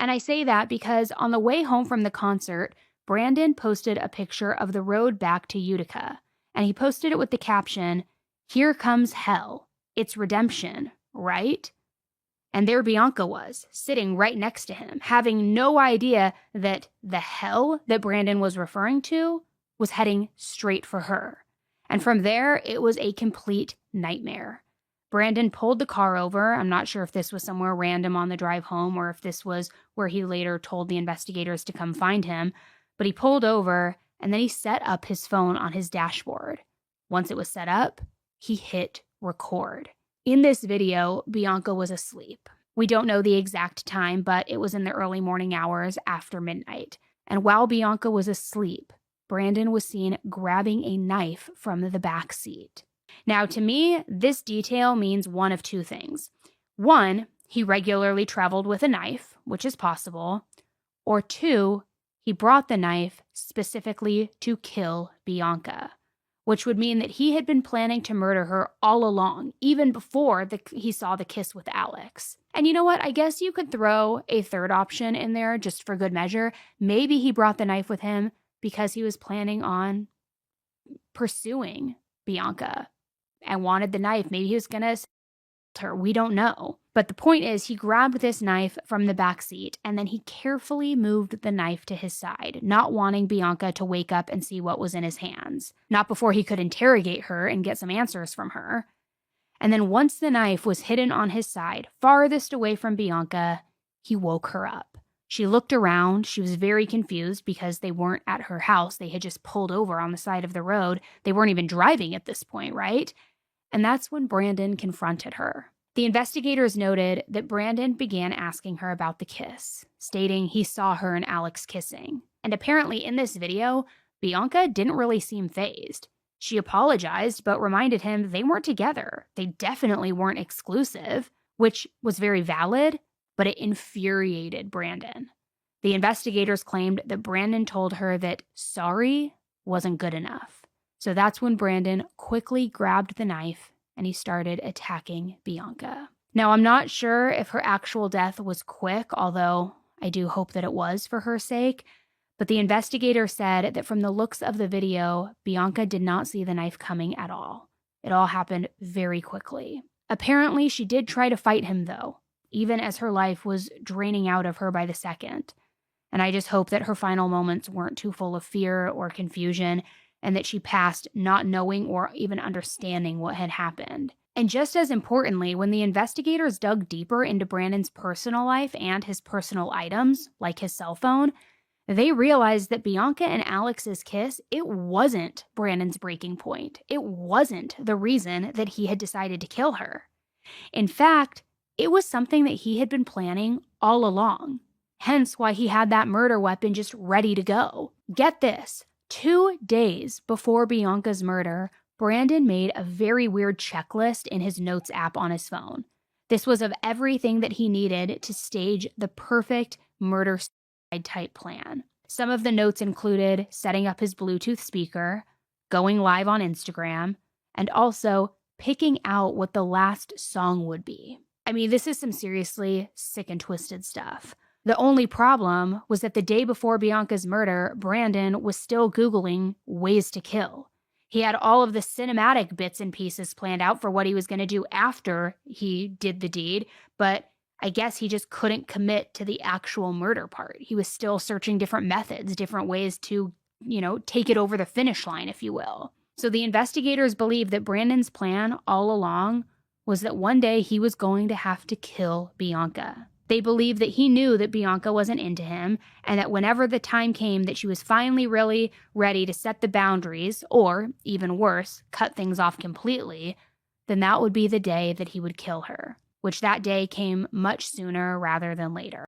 And I say that because on the way home from the concert, Brandon posted a picture of the road back to Utica, and he posted it with the caption, "Here comes hell. It's redemption, right?" And there Bianca was, sitting right next to him, having no idea that the hell that Brandon was referring to was heading straight for her. And from there, it was a complete nightmare. Brandon pulled the car over. I'm not sure if this was somewhere random on the drive home or if this was where he later told the investigators to come find him. But he pulled over and then he set up his phone on his dashboard. Once it was set up, he hit record. In this video, Bianca was asleep. We don't know the exact time, but it was in the early morning hours after midnight. And while Bianca was asleep, Brandon was seen grabbing a knife from the back seat. Now, to me, this detail means one of two things. One, he regularly traveled with a knife, which is possible. Or two, he brought the knife specifically to kill Bianca, which would mean that he had been planning to murder her all along, even before he saw the kiss with Alex. And you know what? I guess you could throw a third option in there just for good measure. Maybe he brought the knife with him because he was planning on pursuing Bianca and wanted the knife. Maybe he was going to assault her. We don't know. But the point is, he grabbed this knife from the back seat and then he carefully moved the knife to his side, not wanting Bianca to wake up and see what was in his hands. Not before he could interrogate her and get some answers from her. And then once the knife was hidden on his side, farthest away from Bianca, he woke her up. She looked around. She was very confused because they weren't at her house. They had just pulled over on the side of the road. They weren't even driving at this point, right? And that's when Brandon confronted her. The investigators noted that Brandon began asking her about the kiss, stating he saw her and Alex kissing. And apparently in this video, Bianca didn't really seem fazed. She apologized, but reminded him they weren't together. They definitely weren't exclusive, which was very valid, but it infuriated Brandon. The investigators claimed that Brandon told her that sorry wasn't good enough. So that's when Brandon quickly grabbed the knife and he started attacking Bianca. Now, I'm not sure if her actual death was quick, although I do hope that it was for her sake. But the investigator said that from the looks of the video, Bianca did not see the knife coming at all. It all happened very quickly. Apparently, she did try to fight him, though, even as her life was draining out of her by the second. And I just hope that her final moments weren't too full of fear or confusion, and that she passed not knowing or even understanding what had happened. And just as importantly, when the investigators dug deeper into Brandon's personal life and his personal items, like his cell phone, they realized that Bianca and Alex's kiss, it wasn't Brandon's breaking point. It wasn't the reason that he had decided to kill her. In fact, it was something that he had been planning all along. Hence why he had that murder weapon just ready to go. Get this. 2 days before Bianca's murder, Brandon made a very weird checklist in his notes app on his phone. This was of everything that he needed to stage the perfect murder-suicide type plan. Some of the notes included setting up his Bluetooth speaker, going live on Instagram, and also picking out what the last song would be. I mean, this is some seriously sick and twisted stuff. The only problem was that the day before Bianca's murder, Brandon was still Googling ways to kill. He had all of the cinematic bits and pieces planned out for what he was going to do after he did the deed, but I guess he just couldn't commit to the actual murder part. He was still searching different methods, different ways to, take it over the finish line, if you will. So the investigators believe that Brandon's plan all along was that one day he was going to have to kill Bianca. They believed that he knew that Bianca wasn't into him, and that whenever the time came that she was finally really ready to set the boundaries, or, even worse, cut things off completely, then that would be the day that he would kill her, which that day came much sooner rather than later.